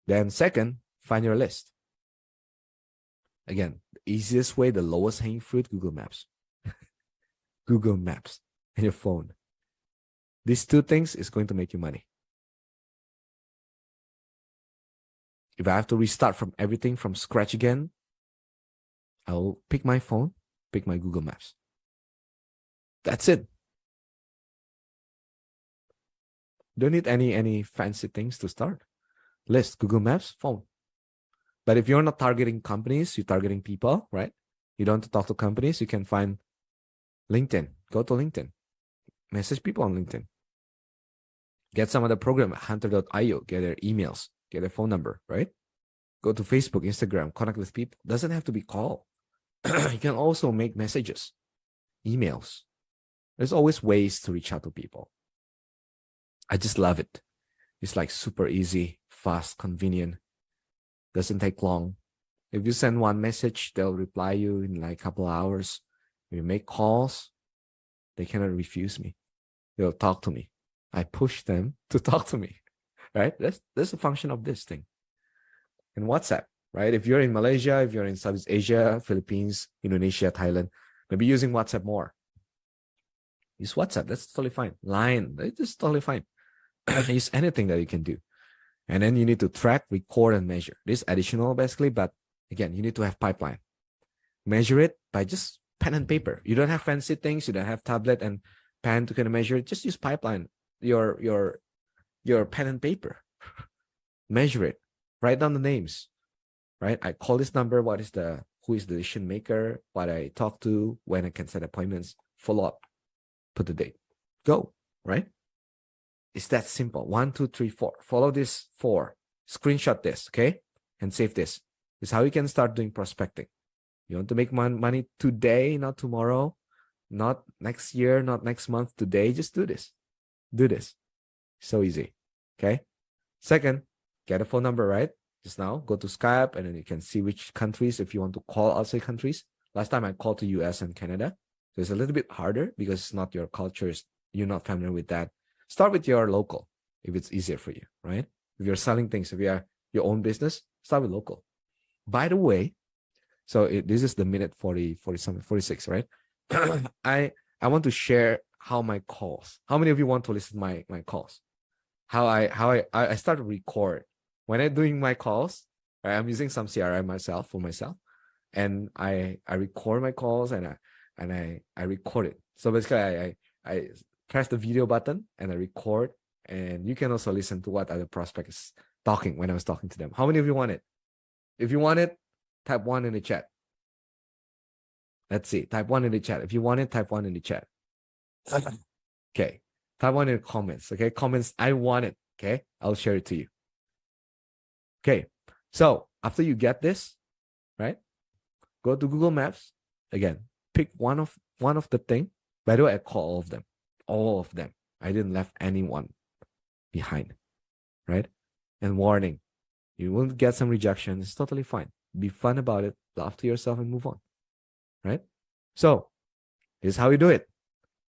S1: Then second, find your list. Again, the easiest way, the lowest hanging fruit, Google Maps. Google Maps and your phone. These 2 things is going to make you money. If I have to restart from everything from scratch again, I'll pick my phone, pick my Google Maps. That's it. Don't need any fancy things to start. List, Google Maps, phone. But if you're not targeting companies, you're targeting people, right? You don't want to talk to companies, you can find LinkedIn. Go to LinkedIn. Message people on LinkedIn. Get some other program at hunter.io. Get their emails. Get their phone number, right? Go to Facebook, Instagram. Connect with people. Doesn't have to be call. You can also make messages, emails. There's always ways to reach out to people. I just love it. It's like super easy, fast, convenient. Doesn't take long. If you send one message, they'll reply you in like a couple of hours. If you make calls, they cannot refuse me. They'll talk to me. I push them to talk to me, right? That's the function of this thing. And WhatsApp. right? If you're in Malaysia, if you're in Southeast Asia, Philippines, Indonesia, Thailand, maybe using WhatsApp more. Use WhatsApp. That's totally fine. Line. That's totally fine. Use anything that you can do. And then you need to track, record, and measure. This is additional basically, but again, you need to have pipeline. Measure it by just pen and paper. You don't have fancy things. You don't have tablet and pen to kind of measure it. Just use pipeline. Your pen and paper. Measure it. Write down the names. Right? I call this number. Who is the decision maker? What I talk to, when I can set appointments. Follow up. Put the date. Go. Right? It's that simple. 1, 2, 3, 4. Follow this 4. Screenshot this, okay? And save this. This is how you can start doing prospecting. You want to make money today, not tomorrow, not next year, not next month, today. Just do this. Do this. So easy, okay? Second, get a phone number, right? Just now, go to Skype, and then you can see which countries, if you want to call outside countries. Last time I called to US and Canada. So it's a little bit harder because it's not your culture. You're not familiar with that. Start with your local if it's easier for you, right? If you're selling things, if you are your own business, start with local. By the way, so this is the minute 46, right? I want to share how my calls. How many of you want to listen to my calls? How I start to record when I'm doing my calls. Right, I'm using some CRM for myself, and I record my calls and I record it. So basically, I press the video button and I record, and you can also listen to what other prospect is talking when I was talking to them. How many of you want it? If you want it, type 1 in the chat. Let's see. Type 1 in the chat. If you want it, type 1 in the chat. Okay. Type 1 in the comments. Okay. Comments. I want it. Okay. I'll share it to you. Okay. So after you get this, right? Go to Google Maps. Again, pick one of the thing. By the way, I call all of them. All of them. I didn't left anyone behind. Right? And warning. You will get some rejection. It's totally fine. Be fun about it. Laugh to yourself and move on. Right? So, here's how you do it.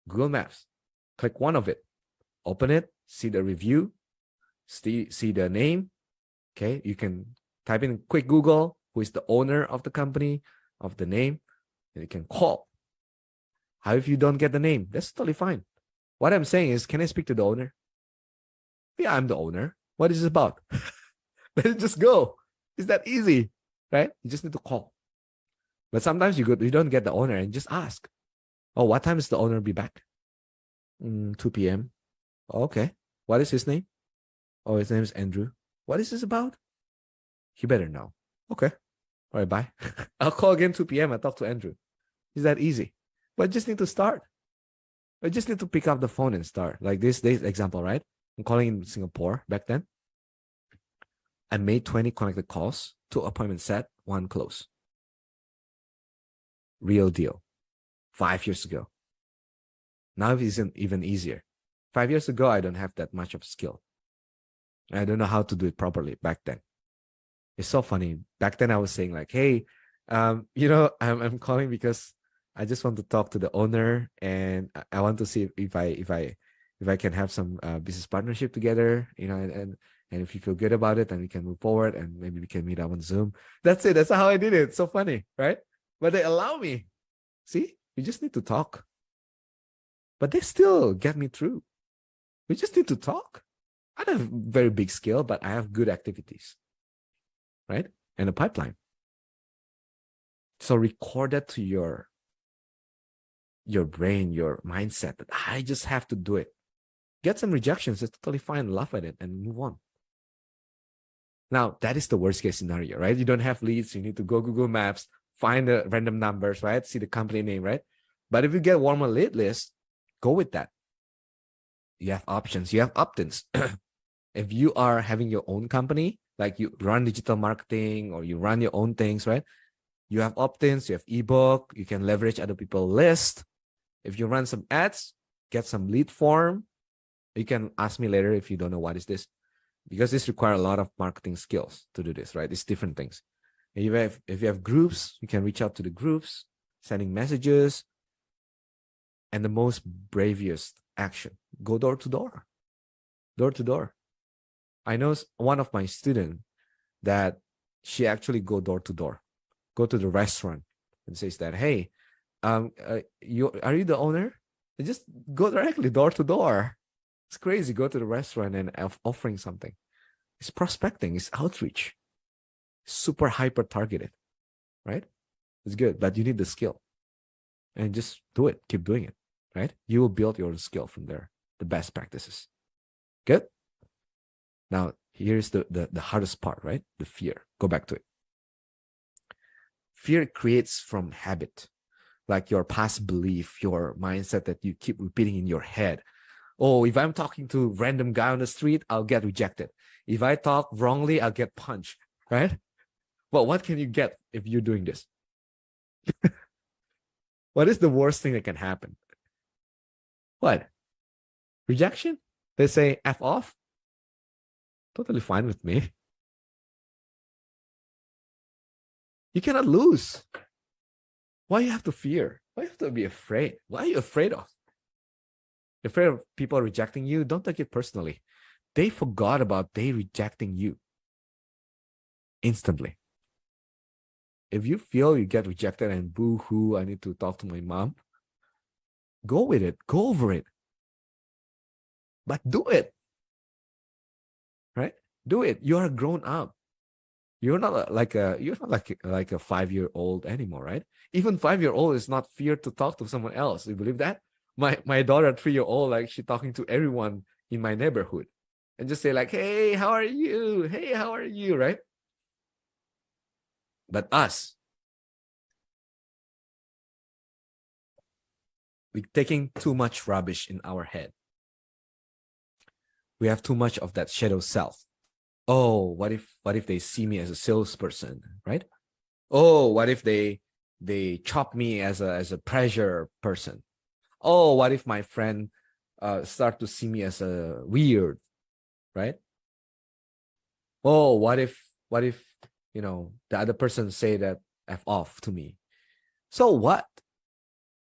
S1: Google Maps. Click one of it. Open it. See the review. See the name. Okay? You can type in quick Google. Who is the owner of the company, of the name. And you can call. How if you don't get the name? That's totally fine. What I'm saying is, can I speak to the owner? Yeah, I'm the owner. What is this about? Let's just go. It's that easy, right? You just need to call. But sometimes you don't get the owner and just ask. Oh, what time does the owner be back? 2 p.m. Okay. What is his name? Oh, his name is Andrew. What is this about? You better know. Okay. All right, bye. I'll call again 2 p.m. I talk to Andrew. It's that easy. But I just need to start. I just need to pick up the phone and start. Like this example, right? I'm calling in Singapore back then. I made 20 connected calls, 2 appointments set, 1 close. Real deal. 5 years ago. Now it's even easier. 5 years ago, I don't have that much of skill. I don't know how to do it properly back then. It's so funny. Back then I was saying like, hey, I'm calling because I just want to talk to the owner, and I want to see if I can have some business partnership together, and if you feel good about it, then we can move forward, and maybe we can meet up on Zoom. That's it. That's how I did it. It's so funny, right? But they allow me. See, we just need to talk. But they still get me through. We just need to talk. I don't have very big skill, but I have good activities, right? And a pipeline. So record that to your brain, your mindset, that I just have to do it. Get some rejections. It's totally fine. Laugh at it and move on. Now, that is the worst case scenario, right? You don't have leads. You need to go Google Maps, find the random numbers, right? See the company name, right? But if you get warmer lead list, go with that. You have options. You have opt-ins. If you are having your own company, like you run digital marketing or you run your own things, right? You have opt-ins, you have ebook, you can leverage other people's list. If you run some ads, get some lead form. You can ask me later if you don't know what is this, because this requires a lot of marketing skills to do this, right? It's different things. If you have groups, you can reach out to the groups, sending messages. And the most bravest action, go door to door. Door to door. I know one of my students that she actually go door to door, go to the restaurant and says that, hey, are you the owner? And just go directly door to door. It's crazy. Go to the restaurant and offering something. It's prospecting. It's outreach. Super hyper targeted, right? It's good, but you need the skill, and just do it. Keep doing it, right? You will build your skill from there. The best practices. Good. Now here's the hardest part, right? The fear. Go back to it. Fear creates from habit, like your past belief, your mindset that you keep repeating in your head. Oh, if I'm talking to a random guy on the street, I'll get rejected. If I talk wrongly, I'll get punched, right? Well, what can you get if you're doing this? What is the worst thing that can happen? What? Rejection? They say F off? Totally fine with me. You cannot lose. Why you have to fear? Why you have to be afraid? What are you afraid of? You're afraid of people rejecting you? Don't take it personally. They forgot about they rejecting you instantly. If you feel you get rejected and boo-hoo, I need to talk to my mom, go with it. Go over it. But do it. Right? Do it. You are grown up. You're not like a 5-year-old anymore, right? Even 5-year-old is not feared to talk to someone else. You believe that? My daughter, 3-year-old, like she's talking to everyone in my neighborhood and just say like, hey, how are you? Hey, how are you? Right? But us, we're taking too much rubbish in our head. We have too much of that shadow self. Oh, what if they see me as a salesperson, right? Oh, what if they chop me as a pressure person? Oh, what if my friend start to see me as a weird, right? Oh, what if the other person say that F off to me? So what?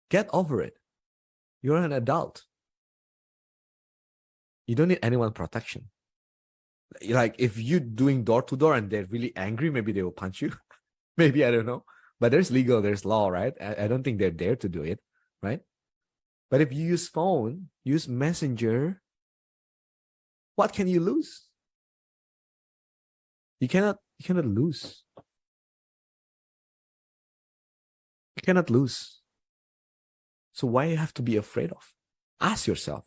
S1: Get over it. You're an adult. You don't need anyone's protection. Like if you're doing door to door and they're really angry, maybe they will punch you. Maybe, I don't know. But there's legal, there's law, right? I don't think they're there to do it, right? But if you use phone, use messenger, what can you lose? You cannot lose. You cannot lose. So why you have to be afraid of? Ask yourself.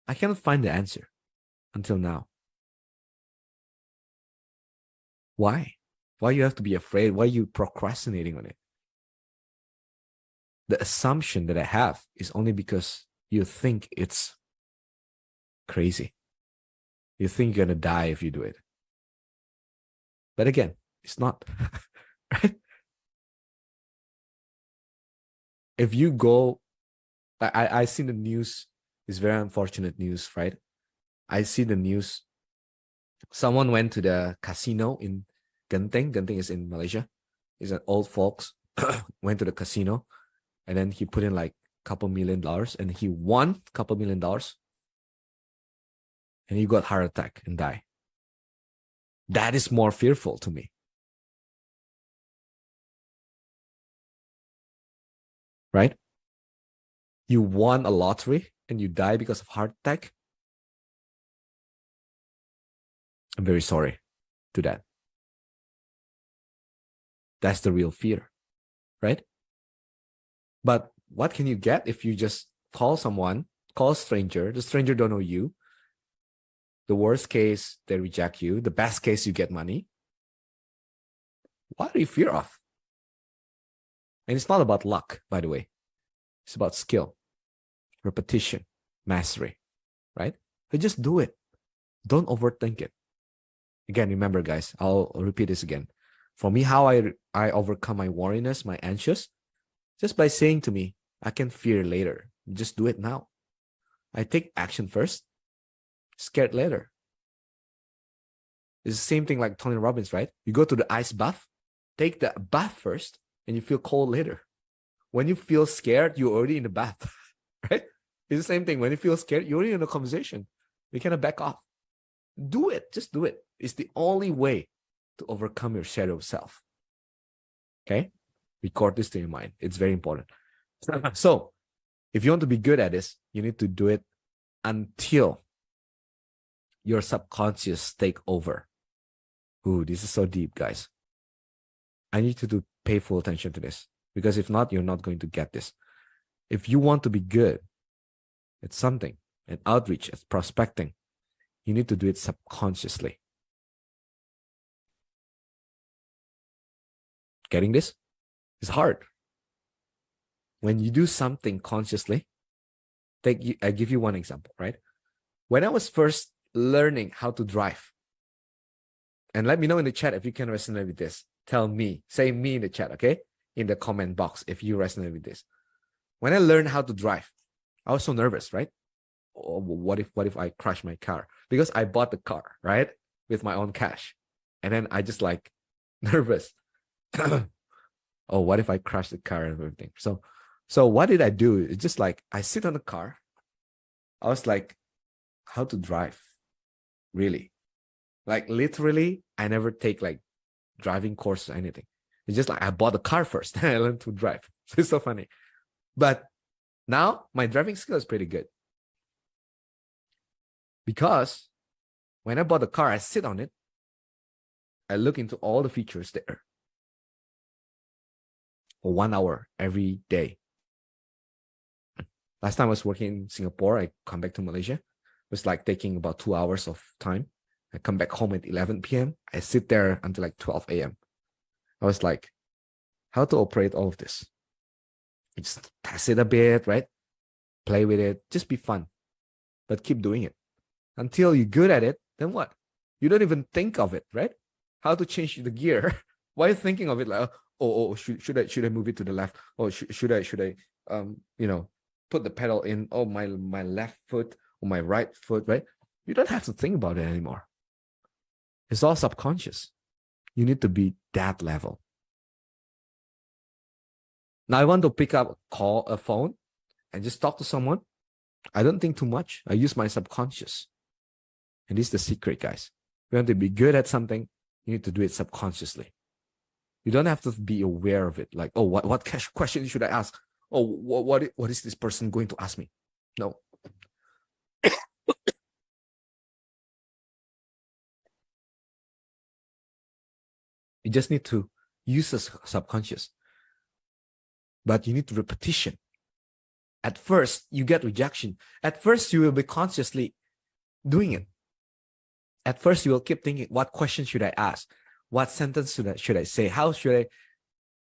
S1: I cannot find the answer until now. Why? Why you have to be afraid? Why are you procrastinating on it? The assumption that I have is only because you think it's crazy. You think you're going to die if you do it. But again, it's not. Right? If you go, I see the news, it's very unfortunate news, right? I see the news. Someone went to the casino in Genting. Genting is in Malaysia. It's an old folks. Went to the casino and then he put in like a couple $1 million and he won a couple $1 million and he got heart attack and died. That is more fearful to me. Right? You won a lottery and you die because of heart attack. I'm very sorry to that. That's the real fear, right? But what can you get if you just call someone, call a stranger, the stranger don't know you. The worst case, they reject you. The best case, you get money. What are you fear of? And it's not about luck, by the way. It's about skill, repetition, mastery, right? So just do it. Don't overthink it. Again, remember, guys, I'll repeat this again. For me, how I overcome my worriness, my anxious, just by saying to me, I can fear later. Just do it now. I take action first, scared later. It's the same thing like Tony Robbins, right? You go to the ice bath, take the bath first, and you feel cold later. When you feel scared, you're already in the bath, right? It's the same thing. When you feel scared, you're already in a conversation. You cannot back off. Do it. Just do it. It's the only way to overcome your shadow self. Okay? Record this to your mind. It's very important. So, if you want to be good at this, you need to do it until your subconscious take over. Ooh, this is so deep, guys. I need you to pay full attention to this, because if not, you're not going to get this. If you want to be good at something, at outreach, at prospecting, you need to do it subconsciously. Getting this? It's hard. When you do something consciously, I give you one example, right? When I was first learning how to drive, and let me know in the chat if you can resonate with this. Tell me, say me in the chat, okay? In the comment box if you resonate with this. When I learned how to drive, I was so nervous, right? Oh, what if I crash my car? Because I bought the car, right? With my own cash. And then I just like nervous. Oh, what if I crash the car and everything? So what did I do? It's just like I sit on the car. I was like, how to drive? Really? Like literally, I never take like driving course or anything. It's just like I bought the car first and I learned to drive. So it's so funny. But now my driving skill is pretty good. Because when I bought the car, I sit on it. I look into all the features there for 1 hour every day. Last time I was working in Singapore, I come back to Malaysia. It was like taking about 2 hours of time. I come back home at 11 p.m. I sit there until like 12 a.m. I was like, how to operate all of this? Just test it a bit, right? Play with it. Just be fun. But keep doing it. Until you're good at it, then what? You don't even think of it, right? How to change the gear. Why are you thinking of it like, should I move it to the left? Or should I put the pedal in, my left foot or my right foot, right? You don't have to think about it anymore. It's all subconscious. You need to be that level. Now I want to pick up a phone and just talk to someone. I don't think too much. I use my subconscious. And this is the secret, guys. If you want to be good at something, you need to do it subconsciously. You don't have to be aware of it. Like, oh, what question should I ask? Oh, what is this person going to ask me? No. You just need to use the subconscious. But you need repetition. At first, you get rejection. At first, you will be consciously doing it. At first, you will keep thinking, what question should I ask? What sentence should I say? How should I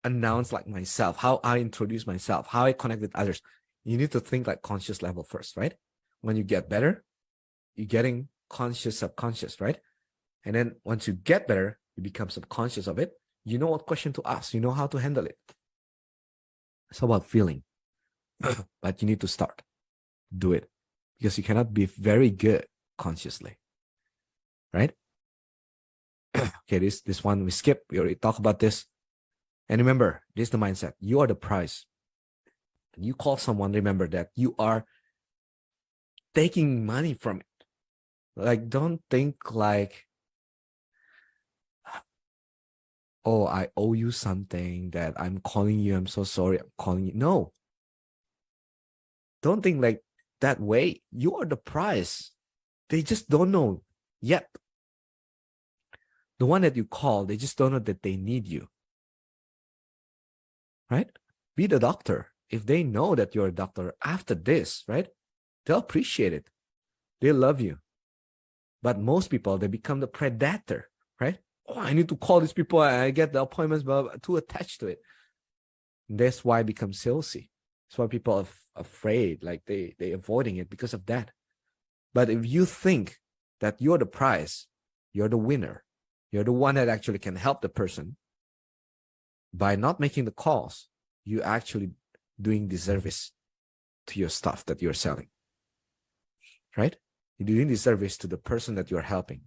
S1: announce like myself? How I introduce myself? How I connect with others? You need to think like conscious level first, right? When you get better, you're getting conscious, subconscious, right? And then once you get better, you become subconscious of it. You know what question to ask. You know how to handle it. It's about feeling. But you need to start. Do it. Because you cannot be very good consciously. Right? Okay, this one we skip. We already talked about this. And remember, this is the mindset. You are the prize. When you call someone, remember that you are taking money from it. Like, don't think like, oh, I owe you something, that I'm calling you. I'm so sorry. I'm calling you. No. Don't think like that way. You are the prize. They just don't know yet. The one that you call, they just don't know that they need you. Right? Be the doctor. If they know that you're a doctor after this, right? They'll appreciate it. They love you. But most people, they become the predator, right? Oh, I need to call these people. I get the appointments, but too attached to it. And that's why it becomes salesy. That's why people are afraid, like they avoiding it because of that. But if you think that you're the prize, you're the winner, you're the one that actually can help the person, by not making the calls, you're actually doing disservice to your stuff that you're selling. Right? You're doing disservice to the person that you're helping,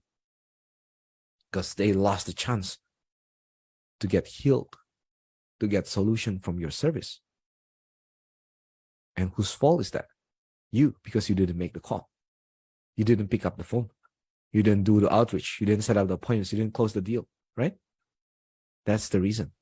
S1: because they lost the chance to get healed, to get solution from your service. And whose fault is that? You, because you didn't make the call. You didn't pick up the phone. You didn't do the outreach. You didn't set up the appointments. You didn't close the deal. right? That's the reason.